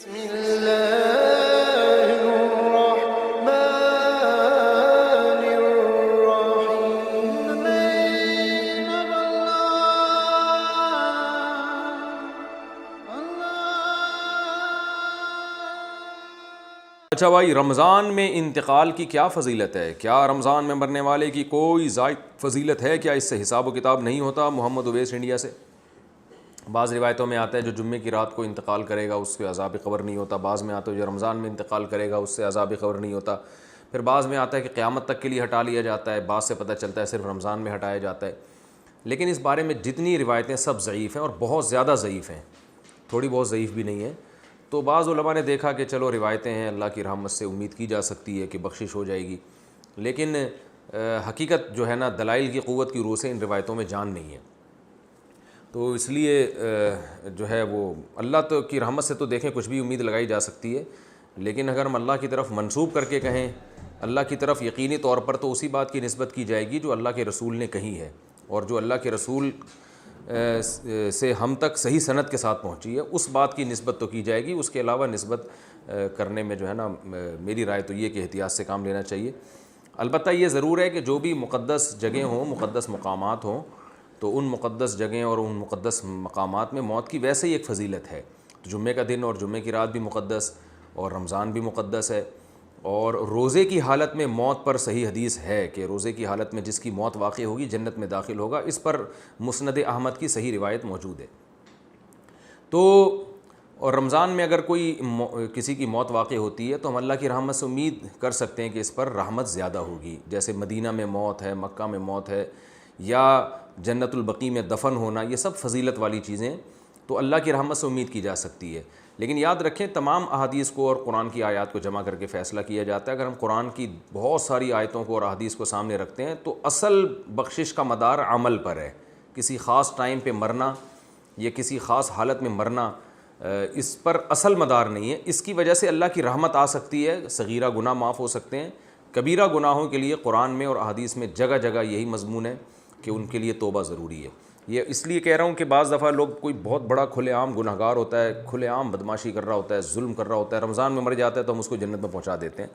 بسم الله الرحمن الرحيم. اچھا بھائی، رمضان میں انتقال کی کیا فضیلت ہے؟ کیا رمضان میں مرنے والے کی کوئی زائد فضیلت ہے؟ کیا اس سے حساب و کتاب نہیں ہوتا؟ محمد اویس انڈیا سے بعض روایتوں میں آتا ہے جو جمعے کی رات کو انتقال کرے گا اس سے عذاب قبر نہیں ہوتا، بعض میں آتا ہے جو رمضان میں انتقال کرے گا اس سے عذاب قبر نہیں ہوتا، پھر بعض میں آتا ہے کہ قیامت تک کے لیے ہٹا لیا جاتا ہے، بعض سے پتہ چلتا ہے صرف رمضان میں ہٹایا جاتا ہے۔ لیکن اس بارے میں جتنی روایتیں سب ضعیف ہیں اور بہت زیادہ ضعیف ہیں، تھوڑی بہت ضعیف بھی نہیں ہیں۔ تو بعض علماء نے دیکھا کہ چلو روایتیں ہیں، اللہ کی رحمت سے امید کی جا سکتی ہے کہ بخشش ہو جائے گی، لیکن حقیقت جو ہے نا، دلائل کی قوت کی روح سے ان روایتوں میں جان نہیں ہے۔ تو اس لیے جو ہے وہ اللہ تو کی رحمت سے تو دیکھیں کچھ بھی امید لگائی جا سکتی ہے، لیکن اگر ہم اللہ کی طرف منسوب کر کے کہیں اللہ کی طرف، یقینی طور پر تو اسی بات کی نسبت کی جائے گی جو اللہ کے رسول نے کہی ہے، اور جو اللہ کے رسول سے ہم تک صحیح سند کے ساتھ پہنچی ہے اس بات کی نسبت تو کی جائے گی۔ اس کے علاوہ نسبت کرنے میں جو ہے نا، میری رائے تو یہ کہ احتیاط سے کام لینا چاہیے۔ البتہ یہ ضرور ہے کہ جو بھی مقدس جگہیں ہوں، مقدس مقامات ہوں، تو ان مقدس جگہیں اور ان مقدس مقامات میں موت کی ویسے ہی ایک فضیلت ہے۔ تو جمعے کا دن اور جمعے کی رات بھی مقدس، اور رمضان بھی مقدس ہے، اور روزے کی حالت میں موت پر صحیح حدیث ہے کہ روزے کی حالت میں جس کی موت واقع ہوگی جنت میں داخل ہوگا، اس پر مسند احمد کی صحیح روایت موجود ہے۔ تو اور رمضان میں اگر کوئی کسی کی موت واقع ہوتی ہے تو ہم اللہ کی رحمت سے امید کر سکتے ہیں کہ اس پر رحمت زیادہ ہوگی، جیسے مدینہ میں موت ہے، مکہ میں موت ہے، یا جنت البقیع میں دفن ہونا، یہ سب فضیلت والی چیزیں تو اللہ کی رحمت سے امید کی جا سکتی ہے۔ لیکن یاد رکھیں تمام احادیث کو اور قرآن کی آیات کو جمع کر کے فیصلہ کیا جاتا ہے۔ اگر ہم قرآن کی بہت ساری آیتوں کو اور احادیث کو سامنے رکھتے ہیں تو اصل بخشش کا مدار عمل پر ہے۔ کسی خاص ٹائم پہ مرنا یا کسی خاص حالت میں مرنا اس پر اصل مدار نہیں ہے۔ اس کی وجہ سے اللہ کی رحمت آ سکتی ہے، صغیرہ گناہ معاف ہو سکتے ہیں، کبیرہ گناہوں کے لیے قرآن میں اور احادیث میں جگہ جگہ یہی مضمون ہے کہ ان کے لیے توبہ ضروری ہے۔ یہ اس لیے کہہ رہا ہوں کہ بعض دفعہ لوگ، کوئی بہت بڑا کھلے عام گناہ گار ہوتا ہے، کھلے عام بدماشی کر رہا ہوتا ہے، ظلم کر رہا ہوتا ہے، رمضان میں مر جاتا ہے تو ہم اس کو جنت میں پہنچا دیتے ہیں۔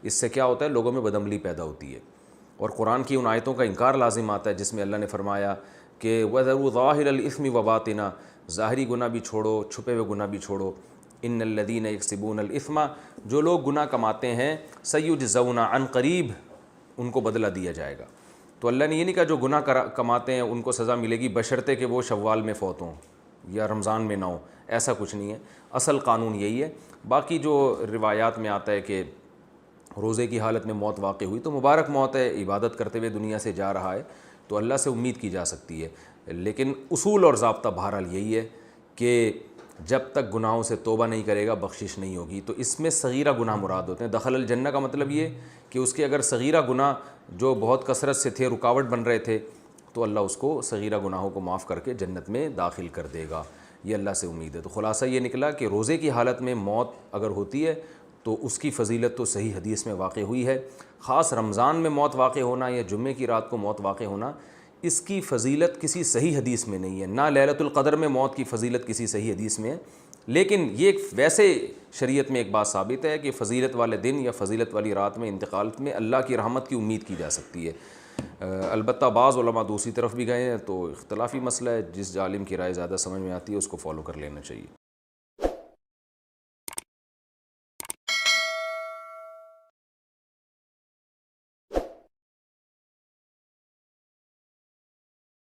اس سے کیا ہوتا ہے؟ لوگوں میں بدعملی پیدا ہوتی ہے، اور قرآن کی ان آیتوں کا انکار لازم آتا ہے جس میں اللہ نے فرمایا کہ وَذَرُوا ظَاهِرَ الْإِثْمِ وَبَاطِنَهُ، ظاہری گناہ بھی چھوڑو، چھپے ہوئے گناہ بھی چھوڑو۔ ان الذین یکسبون الاثم، جو لوگ گناہ کماتے ہیں، سیجزون، عن قریب ان کو بدلہ دیا جائے گا۔ تو اللہ نے یہ نہیں کہا جو گناہ کماتے ہیں ان کو سزا ملے گی بشرطے کہ وہ شوال میں فوت ہوں یا رمضان میں نہ ہوں، ایسا کچھ نہیں ہے۔ اصل قانون یہی ہے۔ باقی جو روایات میں آتا ہے کہ روزے کی حالت میں موت واقع ہوئی تو مبارک موت ہے، عبادت کرتے ہوئے دنیا سے جا رہا ہے، تو اللہ سے امید کی جا سکتی ہے۔ لیکن اصول اور ضابطہ بہرحال یہی ہے کہ جب تک گناہوں سے توبہ نہیں کرے گا بخشش نہیں ہوگی۔ تو اس میں صغیرہ گناہ مراد ہوتے ہیں۔ دخل الجنہ کا مطلب یہ کہ اس کے اگر صغیرہ گناہ جو بہت کثرت سے تھے، رکاوٹ بن رہے تھے، تو اللہ اس کو صغیرہ گناہوں کو معاف کر کے جنت میں داخل کر دے گا، یہ اللہ سے امید ہے۔ تو خلاصہ یہ نکلا کہ روزے کی حالت میں موت اگر ہوتی ہے تو اس کی فضیلت تو صحیح حدیث میں واقع ہوئی ہے۔ خاص رمضان میں موت واقع ہونا یا جمعے کی رات کو موت واقع ہونا، اس کی فضیلت کسی صحیح حدیث میں نہیں ہے، نہ لیلۃ القدر میں موت کی فضیلت کسی صحیح حدیث میں ہے۔ لیکن یہ ویسے شریعت میں ایک بات ثابت ہے کہ فضیلت والے دن یا فضیلت والی رات میں انتقال میں اللہ کی رحمت کی امید کی جا سکتی ہے۔ البتہ بعض علماء دوسری طرف بھی گئے ہیں، تو اختلافی مسئلہ ہے، جس عالم کی رائے زیادہ سمجھ میں آتی ہے اس کو فالو کر لینا چاہیے۔